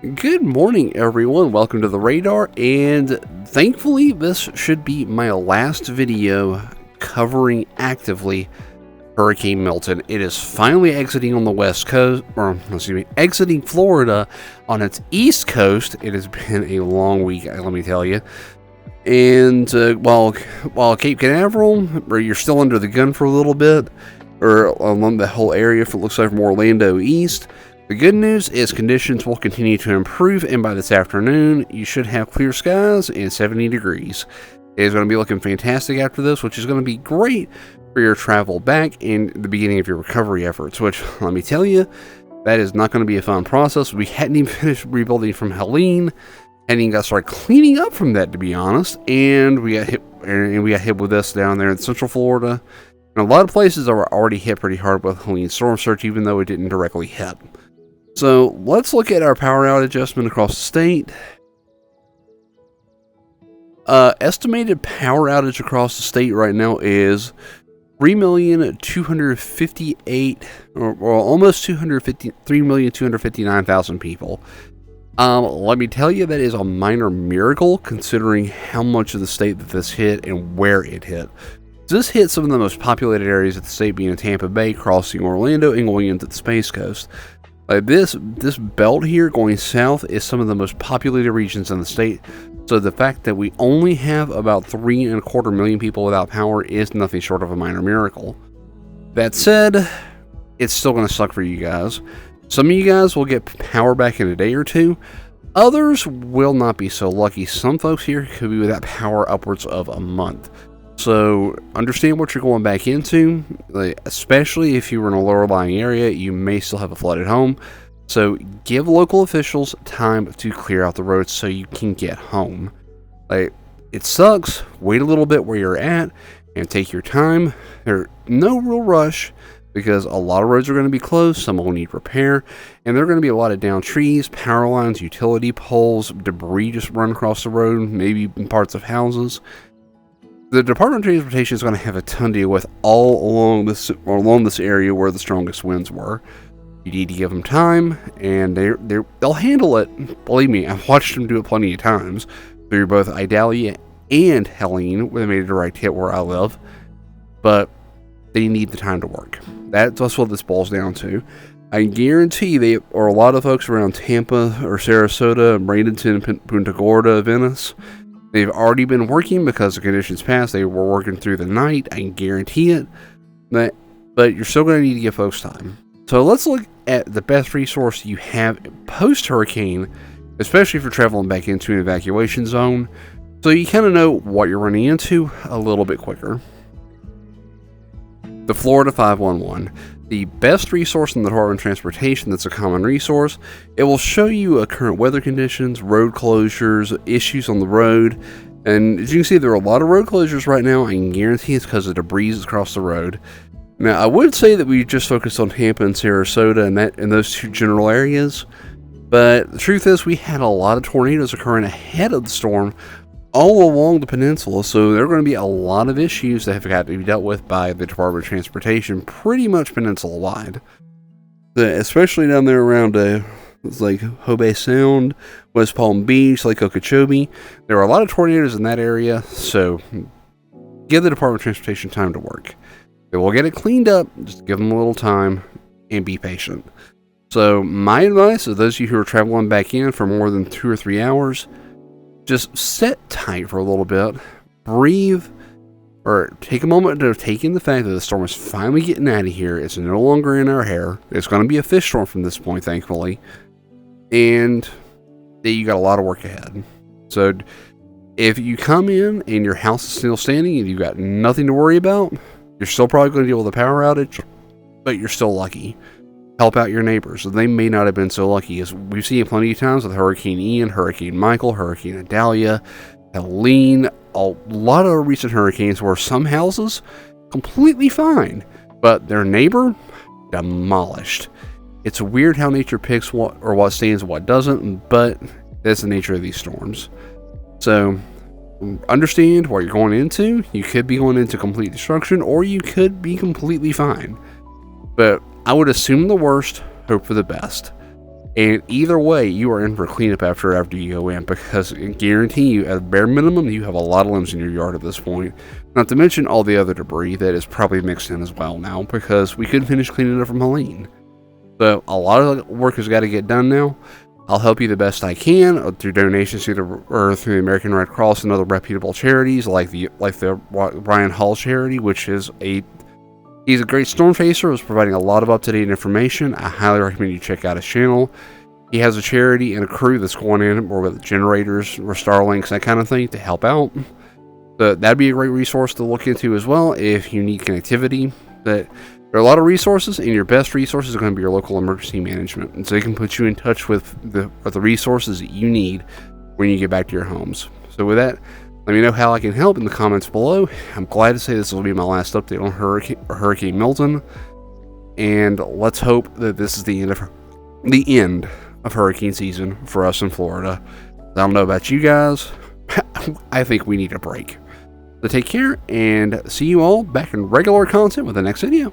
Good morning, everyone. Welcome to the radar, and thankfully, this should be my last video covering actively Hurricane Milton. It is finally exiting on the west coast, or excuse me, exiting Florida on its east coast. It has been a long week, let me tell you. And while Cape Canaveral, where you're still under the gun for a little bit, or along the whole area, if it looks like from Orlando east. The good news is conditions will continue to improve, and by this afternoon, you should have clear skies and 70 degrees. It is going to be looking fantastic after this, which is going to be great for your travel back and the beginning of your recovery efforts, which, let me tell you, that is not going to be a fun process. We hadn't even finished rebuilding from Helene, hadn't even got started cleaning up from that, to be honest, and we got hit with this down there in Central Florida. And a lot of places are already hit pretty hard with Helene storm surge, even though it didn't directly hit. So let's look at our power outage adjustment across the state. Estimated power outage across the state right now is 3,258,000, or almost 3,259,000 people. Let me tell you, that is a minor miracle considering how much of the state that this hit and where it hit. This hit some of the most populated areas of the state, being in Tampa Bay, crossing Orlando, and going into the Space Coast. This belt here going south is some of the most populated regions in the state, so the fact that we only have about 3.25 million people without power is nothing short of a minor miracle. That said, it's still going to suck for you guys. Some of you guys will get power back in a day or two. Others will not be so lucky. Some folks here could be without power upwards of a month. So understand what you're going back into, especially if you were in a lower lying area. You may still have a flooded home. So give local officials time to clear out the roads so you can get home. It sucks. Wait a little bit where you're at and take your time. There's no real rush because a lot of roads are going to be closed. Some will need repair, and there are going to be a lot of downed trees, power lines, utility poles, debris just run across the road, maybe in parts of houses. The Department of Transportation is going to have a ton to deal with all along this area where the strongest winds were. You need to give them time, and they'll handle it. Believe me, I've watched them do it plenty of times through both Idalia and Helene, where they made a direct hit where I live. But they need the time to work. That's what this boils down to. I guarantee they, or a lot of folks around Tampa or Sarasota, Bradenton, Punta Gorda, Venice, they've already been working because the conditions passed. They were working through the night. I can guarantee it. But you're still going to need to give folks time. So let's look at the best resource you have post-hurricane, especially if you're traveling back into an evacuation zone, so you kind of know what you're running into a little bit quicker. The Florida 511. The best resource in the Department of Transportation that's a common resource. It will show you current weather conditions, road closures, issues on the road. And as you can see, there are a lot of road closures right now. I can guarantee it's because of debris across the road. Now, I would say that we just focused on Tampa and Sarasota and those two general areas. But the truth is, we had a lot of tornadoes occurring ahead of the storm all along the peninsula, so there are going to be a lot of issues that have got to be dealt with by the Department of Transportation pretty much peninsula-wide. Especially down there around like Hobay Sound, West Palm Beach, Lake Okeechobee. There are a lot of tornadoes in that area, so give the Department of Transportation time to work. They will get it cleaned up, just give them a little time and be patient. So my advice is those of you who are traveling back in for more than 2 or 3 hours, just sit tight for a little bit, breathe, or take a moment to take in the fact that the storm is finally getting out of here. It's no longer in our hair. It's going to be a fish storm from this point, thankfully. And you got a lot of work ahead. So if you come in and your house is still standing and you've got nothing to worry about, you're still probably going to deal with a power outage, but you're still lucky. Help out your neighbors. They may not have been so lucky, as we've seen plenty of times with Hurricane Ian, Hurricane Michael, Hurricane Idalia, Helene, a lot of recent hurricanes where some houses completely fine, but their neighbor demolished. It's weird how nature picks what stands and what doesn't, but that's the nature of these storms. So understand what you're going into. You could be going into complete destruction, or you could be completely fine. But I would assume the worst, hope for the best. And either way, you are in for cleanup after you go in, because I guarantee you, at bare minimum, you have a lot of limbs in your yard at this point. Not to mention all the other debris that is probably mixed in as well now, because we couldn't finish cleaning it up from Helene. So a lot of work has got to get done now. I'll help you the best I can through donations through the American Red Cross and other reputable charities like the Ryan Hall charity, which is he's a great storm chaser, was providing a lot of up-to-date information. I highly recommend you check out his channel. He has a charity and a crew that's going in more with generators or Starlinks, that kind of thing, to help out. So that'd be a great resource to look into as well if you need connectivity. But there are a lot of resources, and your best resources are going to be your local emergency management. And so they can put you in touch with the resources that you need when you get back to your homes. So with that, let me know how I can help in the comments below. I'm glad to say this will be my last update on Hurricane Milton. And let's hope that this is the end of hurricane season for us in Florida. I don't know about you guys. I think we need a break. So take care, and see you all back in regular content with the next video.